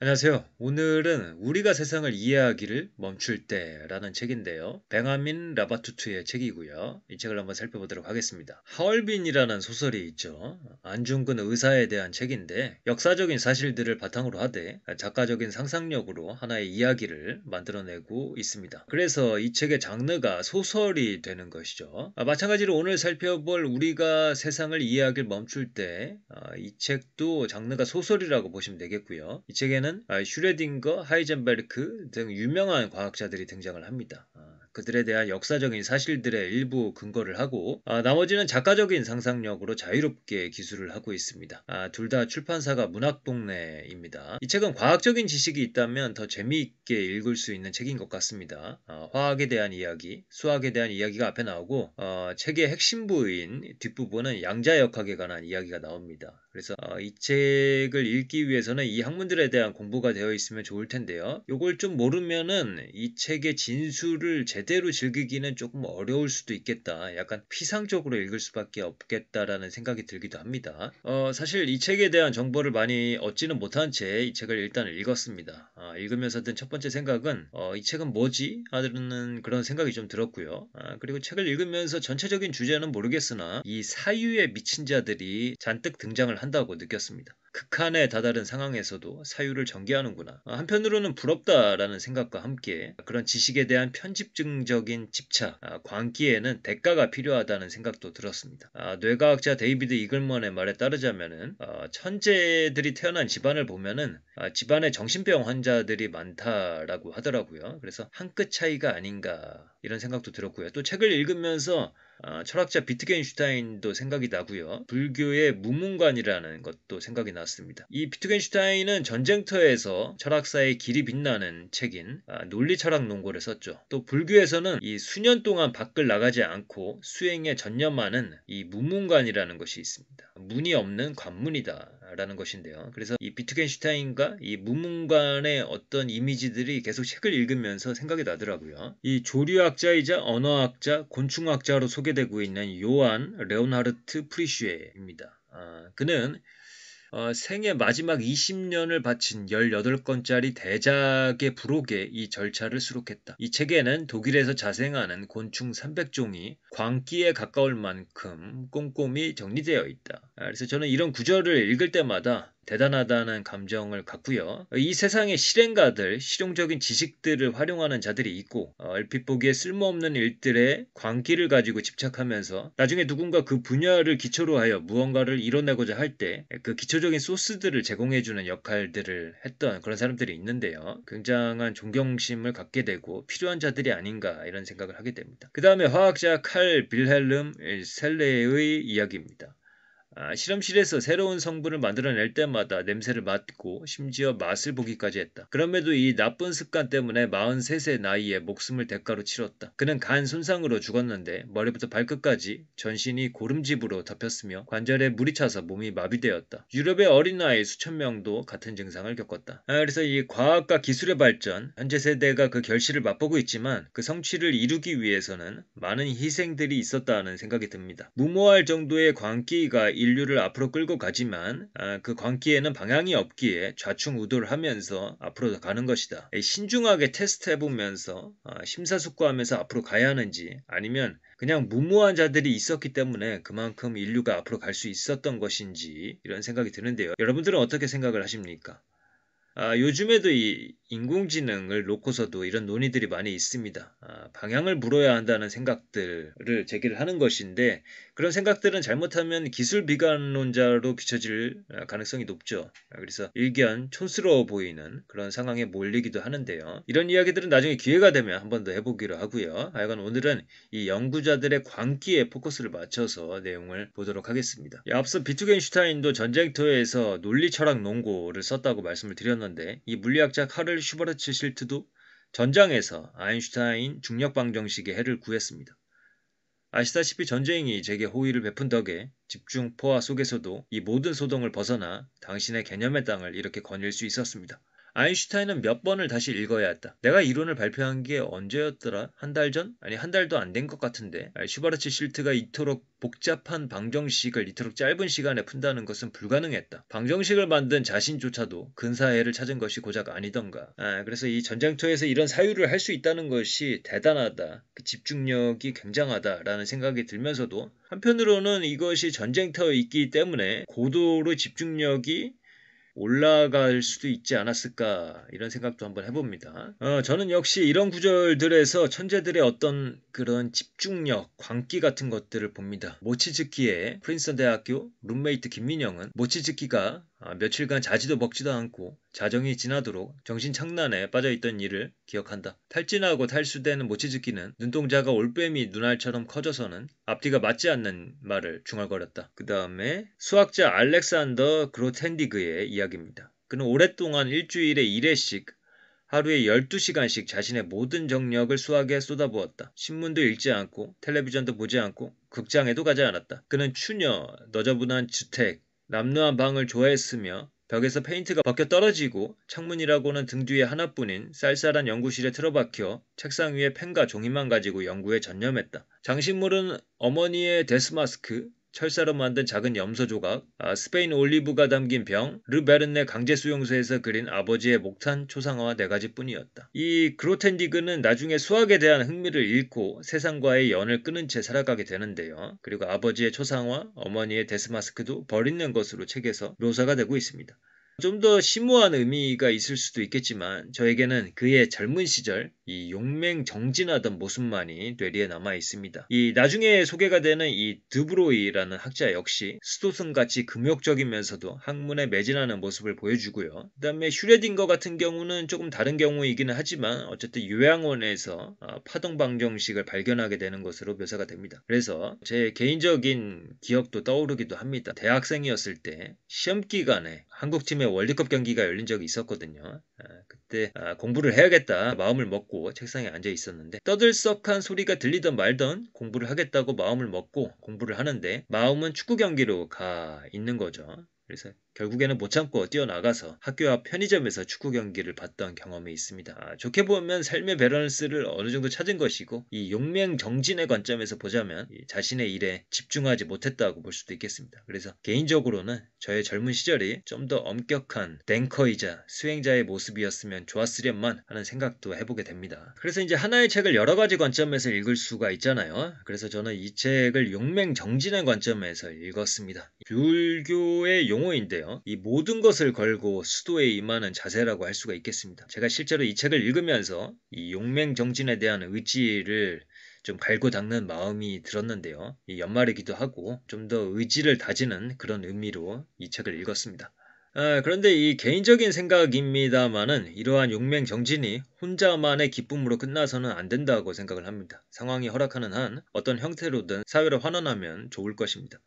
안녕하세요. 오늘은 우리가 세상을 이해하기를 멈출 때라는 책인데요. 뱅하민 라바투트의 책이고요. 이 책을 한번 살펴보도록 하겠습니다. 하얼빈이라는 소설이 있죠. 안중근 의사에 대한 책인데 역사적인 사실들을 바탕으로 하되 작가적인 상상력으로 하나의 이야기를 만들어내고 있습니다. 그래서 이 책의 장르가 소설이 되는 것이죠. 마찬가지로 오늘 살펴볼 우리가 세상을 이해하기를 멈출 때 이 책도 장르가 소설이라고 보시면 되겠고요. 이 책에는 슈레딩거, 하이젠베르크 등 유명한 과학자들이 등장을 합니다. 그들에 대한 역사적인 사실들의 일부 근거를 하고 나머지는 작가적인 상상력으로 자유롭게 기술을 하고 있습니다. 둘 다 출판사가 문학동네입니다. 이 책은 과학적인 지식이 있다면 더 재미있게 읽을 수 있는 책인 것 같습니다. 화학에 대한 이야기, 수학에 대한 이야기가 앞에 나오고 책의 핵심부인 뒷부분은 양자역학에 관한 이야기가 나옵니다. 그래서 이 책을 읽기 위해서는 이 학문들에 대한 공부가 되어 있으면 좋을 텐데요. 이걸 좀 모르면은 이 책의 진술을 제대로 즐기기는 조금 어려울 수도 있겠다. 약간 피상적으로 읽을 수밖에 없겠다라는 생각이 들기도 합니다. 사실 이 책에 대한 정보를 많이 얻지는 못한 채 이 책을 일단 읽었습니다. 읽으면서 든 첫 번째 생각은 이 책은 뭐지? 하는 그런 생각이 좀 들었고요. 그리고 책을 읽으면서 전체적인 주제는 모르겠으나 이 사유에 미친 자들이 잔뜩 등장을 한다고 느꼈습니다. 극한에 다다른 상황에서도 사유를 전개하는구나. 한편으로는 부럽다라는 생각과 함께 그런 지식에 대한 편집증적인 집착, 광기에는 대가가 필요하다는 생각도 들었습니다. 뇌과학자 데이비드 이글먼의 말에 따르자면은 천재들이 태어난 집안을 보면은 집안에 정신병 환자들이 많다라고 하더라고요. 그래서 한 끗 차이가 아닌가 이런 생각도 들었고요. 또 책을 읽으면서 철학자 비트겐슈타인도 생각이 나고요. 불교의 무문관이라는 것도 생각이 났습니다. 이 비트겐슈타인은 전쟁터에서 철학사의 길이 빛나는 책인 논리철학 논고를 썼죠. 또 불교에서는 이 수년 동안 밖을 나가지 않고 수행에 전념하는 이 무문관이라는 것이 있습니다. 문이 없는 관문이다. 라는 것인데요. 그래서 이 비트겐슈타인과 이 무문관의 어떤 이미지들이 계속 책을 읽으면서 생각이 나더라고요. 이 조류학자이자 언어학자, 곤충학자로 소개되고 있는 요한 레오나르트 프리슈에입니다. 그는 생애 마지막 20년을 바친 18권짜리 대작의 부록에 이 절차를 수록했다. 이 책에는 독일에서 자생하는 곤충 300종이 광기에 가까울 만큼 꼼꼼히 정리되어 있다. 그래서 저는 이런 구절을 읽을 때마다 대단하다는 감정을 갖고요. 이 세상에 실행가들, 실용적인 지식들을 활용하는 자들이 있고 얼핏 보기에 쓸모없는 일들에 광기를 가지고 집착하면서 나중에 누군가 그 분야를 기초로 하여 무언가를 이뤄내고자 할 때 그 기초적인 소스들을 제공해주는 역할들을 했던 그런 사람들이 있는데요. 굉장한 존경심을 갖게 되고 필요한 자들이 아닌가 이런 생각을 하게 됩니다. 그 다음에 화학자 칼 빌헬름 셀레의 이야기입니다. 실험실에서 새로운 성분을 만들어낼 때마다 냄새를 맡고 심지어 맛을 보기까지 했다. 그럼에도 이 나쁜 습관 때문에 43세 나이에 목숨을 대가로 치렀다. 그는 간 손상으로 죽었는데 머리부터 발끝까지 전신이 고름집으로 덮였으며 관절에 물이 차서 몸이 마비되었다. 유럽의 어린아이 수천 명도 같은 증상을 겪었다. 그래서 이 과학과 기술의 발전, 현재 세대가 그 결실을 맛보고 있지만 그 성취를 이루기 위해서는 많은 희생들이 있었다는 생각이 듭니다. 무모할 정도의 광기가 인류를 앞으로 끌고 가지만 그 광기에는 방향이 없기에 좌충우돌 하면서 앞으로 가는 것이다. 신중하게 테스트해보면서 심사숙고하면서 앞으로 가야 하는지 아니면 그냥 무모한 자들이 있었기 때문에 그만큼 인류가 앞으로 갈 수 있었던 것인지 이런 생각이 드는데요. 여러분들은 어떻게 생각을 하십니까? 요즘에도 이 인공지능을 놓고서도 이런 논의들이 많이 있습니다. 방향을 물어야 한다는 생각들을 제기를 하는 것인데 그런 생각들은 잘못하면 기술 비관론자로 비춰질 가능성이 높죠. 그래서 일견 촌스러워 보이는 그런 상황에 몰리기도 하는데요. 이런 이야기들은 나중에 기회가 되면 한 번 더 해보기로 하고요. 하여간 오늘은 이 연구자들의 광기에 포커스를 맞춰서 내용을 보도록 하겠습니다. 앞서 비트겐슈타인도 전쟁터에서 논리철학 논고를 썼다고 말씀을 드렸는데 이 물리학자 카를 슈버르츠 실트도 전장에서 아인슈타인 중력방정식의 해를 구했습니다. 아시다시피 전쟁이 제게 호의를 베푼 덕에 집중 포화 속에서도 이 모든 소동을 벗어나 당신의 개념의 땅을 이렇게 거닐 수 있었습니다. 아인슈타인은 몇 번을 다시 읽어야 했다. 내가 이론을 발표한 게 언제였더라? 한 달 전? 아니 한 달도 안 된 것 같은데. 슈바르츠 실트가 이토록 복잡한 방정식을 이토록 짧은 시간에 푼다는 것은 불가능했다. 방정식을 만든 자신조차도 근사해를 찾은 것이 고작 아니던가. 그래서 이 전쟁터에서 이런 사유를 할 수 있다는 것이 대단하다. 그 집중력이 굉장하다라는 생각이 들면서도 한편으로는 이것이 전쟁터에 있기 때문에 고도로 집중력이 올라갈 수도 있지 않았을까 이런 생각도 한번 해봅니다. 저는 역시 이런 구절들에서 천재들의 어떤 그런 집중력, 광기 같은 것들을 봅니다. 모치즈키의 프린스턴 대학교 룸메이트 김민영은 모치즈키가 며칠간 자지도 먹지도 않고 자정이 지나도록 정신착란에 빠져있던 일을 기억한다. 탈진하고 탈수되는 모치즈키는 눈동자가 올빼미 눈알처럼 커져서는 앞뒤가 맞지 않는 말을 중얼거렸다. 그 다음에 수학자 알렉산더 그로텐디그의 이야기입니다. 그는 오랫동안 일주일에 1회씩 하루에 12시간씩 자신의 모든 정력을 수학에 쏟아부었다. 신문도 읽지 않고 텔레비전도 보지 않고 극장에도 가지 않았다. 그는 추녀, 너저분한 주택, 남루한 방을 좋아했으며 벽에서 페인트가 벗겨 떨어지고 창문이라고는 등 뒤에 하나뿐인 쌀쌀한 연구실에 틀어박혀 책상 위에 펜과 종이만 가지고 연구에 전념했다. 장식물은 어머니의 데스마스크, 철사로 만든 작은 염소 조각, 스페인 올리브가 담긴 병, 르베르네 강제수용소에서 그린 아버지의 목탄 초상화와 4가지뿐이었다. 이 그로텐디그는 나중에 수학에 대한 흥미를 잃고 세상과의 연을 끊은 채 살아가게 되는데요. 그리고 아버지의 초상화, 어머니의 데스마스크도 버리는 것으로 책에서 묘사가 되고 있습니다. 좀 더 심오한 의미가 있을 수도 있겠지만 저에게는 그의 젊은 시절 이 용맹정진하던 모습만이 뇌리에 남아 있습니다. 이 나중에 소개가 되는 이 드브로이라는 학자 역시 스토슨같이 금욕적이면서도 학문에 매진하는 모습을 보여주고요. 그 다음에 슈레딩거 같은 경우는 조금 다른 경우이기는 하지만 어쨌든 요양원에서 파동 방정식을 발견하게 되는 것으로 묘사가 됩니다. 그래서 제 개인적인 기억도 떠오르기도 합니다. 대학생이었을 때 시험 기간에 한국팀의 월드컵 경기가 열린 적이 있었거든요. 그때 공부를 해야겠다 마음을 먹고 책상에 앉아 있었는데 떠들썩한 소리가 들리던 말던 공부를 하겠다고 마음을 먹고 공부를 하는데 마음은 축구 경기로 가 있는 거죠. 그래서 결국에는 못 참고 뛰어나가서 학교 앞 편의점에서 축구 경기를 봤던 경험이 있습니다. 좋게 보면 삶의 밸런스를 어느 정도 찾은 것이고 이 용맹정진의 관점에서 보자면 자신의 일에 집중하지 못했다고 볼 수도 있겠습니다. 그래서 개인적으로는 저의 젊은 시절이 좀 더 엄격한 랭커이자 수행자의 모습이었으면 좋았으련만 하는 생각도 해보게 됩니다. 그래서 이제 하나의 책을 여러 가지 관점에서 읽을 수가 있잖아요. 그래서 저는 이 책을 용맹정진의 관점에서 읽었습니다. 불교의 용어인데요. 이 모든 것을 걸고 수도에 임하는 자세라고 할 수가 있겠습니다. 제가 실제로 이 책을 읽으면서 이 용맹정진에 대한 의지를 좀 갈고 닦는 마음이 들었는데요. 이 연말이기도 하고 좀 더 의지를 다지는 그런 의미로 이 책을 읽었습니다. 그런데 이 개인적인 생각입니다만은 이러한 용맹정진이 혼자만의 기쁨으로 끝나서는 안 된다고 생각을 합니다. 상황이 허락하는 한 어떤 형태로든 사회로 환원하면 좋을 것입니다.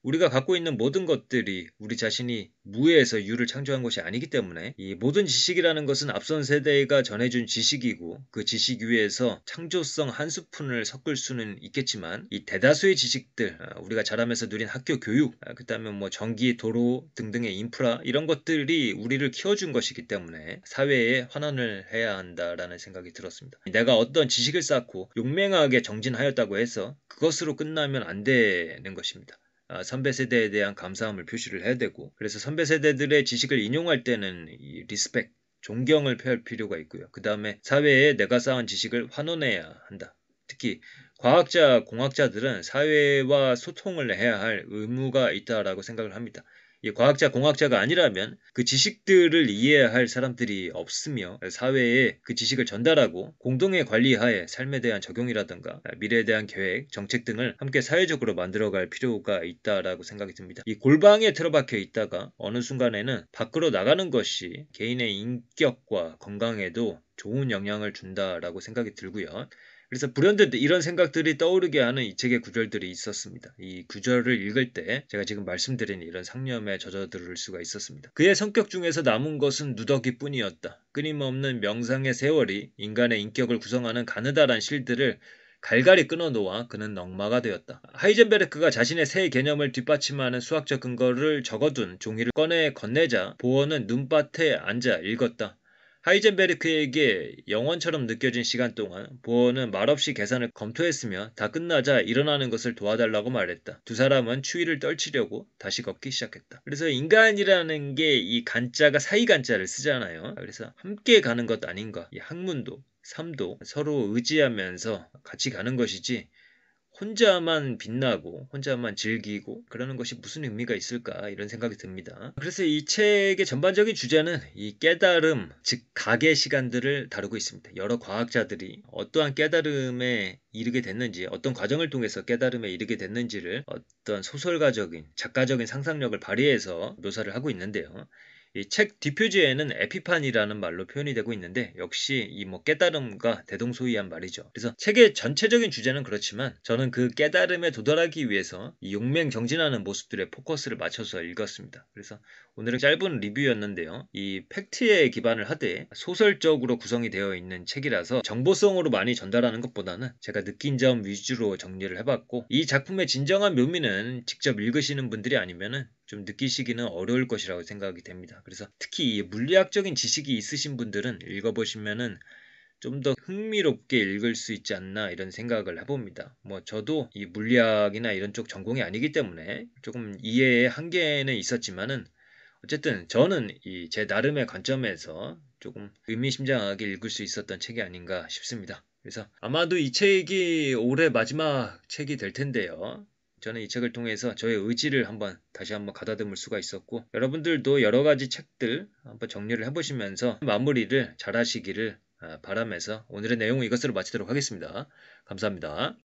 우리가 갖고 있는 모든 것들이 우리 자신이 무에서 유를 창조한 것이 아니기 때문에 이 모든 지식이라는 것은 앞선 세대가 전해준 지식이고 그 지식 위에서 창조성 한 스푼을 섞을 수는 있겠지만 이 대다수의 지식들 우리가 자라면서 누린 학교 교육 그 다음에 뭐 전기, 도로 등등의 인프라 이런 것들이 우리를 키워준 것이기 때문에 사회에 환원을 해야 한다라는 생각이 들었습니다. 내가 어떤 지식을 쌓고 용맹하게 정진하였다고 해서 그것으로 끝나면 안 되는 것입니다. 선배 세대에 대한 감사함을 표시를 해야 되고 그래서 선배 세대들의 지식을 인용할 때는 이 리스펙, 존경을 표할 필요가 있고요. 그 다음에 사회에 내가 쌓은 지식을 환원해야 한다. 특히 과학자, 공학자들은 사회와 소통을 해야 할 의무가 있다라고 생각을 합니다. 이 과학자, 공학자가 아니라면 그 지식들을 이해할 사람들이 없으며 사회에 그 지식을 전달하고 공동의 관리하에 삶에 대한 적용이라든가 미래에 대한 계획, 정책 등을 함께 사회적으로 만들어갈 필요가 있다라고 생각이 듭니다. 이 골방에 틀어박혀 있다가 어느 순간에는 밖으로 나가는 것이 개인의 인격과 건강에도 좋은 영향을 준다라고 생각이 들고요. 그래서 불현듯 이런 생각들이 떠오르게 하는 이 책의 구절들이 있었습니다. 이 구절을 읽을 때 제가 지금 말씀드린 이런 상념에 젖어들 수가 있었습니다. 그의 성격 중에서 남은 것은 누더기뿐이었다. 끊임없는 명상의 세월이 인간의 인격을 구성하는 가느다란 실들을 갈갈이 끊어놓아 그는 넉마가 되었다. 하이젠베르크가 자신의 새 개념을 뒷받침하는 수학적 근거를 적어둔 종이를 꺼내 건네자 보어는 눈밭에 앉아 읽었다. 하이젠베르크에게 영원처럼 느껴진 시간 동안 보어는 말없이 계산을 검토했으며 다 끝나자 일어나는 것을 도와달라고 말했다. 두 사람은 추위를 떨치려고 다시 걷기 시작했다. 그래서 인간이라는 게 이 간자가 사이간자를 쓰잖아요. 그래서 함께 가는 것 아닌가. 이 학문도 삶도 서로 의지하면서 같이 가는 것이지 혼자만 빛나고 혼자만 즐기고 그러는 것이 무슨 의미가 있을까 이런 생각이 듭니다. 그래서 이 책의 전반적인 주제는 이 깨달음, 즉 각의 시간들을 다루고 있습니다. 여러 과학자들이 어떠한 깨달음에 이르게 됐는지, 어떤 과정을 통해서 깨달음에 이르게 됐는지를 어떤 소설가적인, 작가적인 상상력을 발휘해서 묘사를 하고 있는데요. 이 책 뒷표지에는 에피판이라는 말로 표현이 되고 있는데 역시 이 깨달음과 대동소이한 말이죠. 그래서 책의 전체적인 주제는 그렇지만 저는 그 깨달음에 도달하기 위해서 이 용맹정진하는 모습들의 포커스를 맞춰서 읽었습니다. 그래서 오늘은 짧은 리뷰였는데요. 이 팩트에 기반을 하되 소설적으로 구성이 되어 있는 책이라서 정보성으로 많이 전달하는 것보다는 제가 느낀 점 위주로 정리를 해봤고 이 작품의 진정한 묘미는 직접 읽으시는 분들이 아니면은 좀 느끼시기는 어려울 것이라고 생각이 됩니다. 그래서 특히 이 물리학적인 지식이 있으신 분들은 읽어보시면은 좀 더 흥미롭게 읽을 수 있지 않나 이런 생각을 해봅니다. 저도 이 물리학이나 이런 쪽 전공이 아니기 때문에 조금 이해의 한계는 있었지만은 어쨌든 저는 이 제 나름의 관점에서 조금 의미심장하게 읽을 수 있었던 책이 아닌가 싶습니다. 그래서 아마도 이 책이 올해 마지막 책이 될 텐데요. 저는 이 책을 통해서 저의 의지를 다시 한번 가다듬을 수가 있었고 여러분들도 여러 가지 책들 한번 정리를 해보시면서 마무리를 잘 하시기를 바라면서 오늘의 내용은 이것으로 마치도록 하겠습니다. 감사합니다.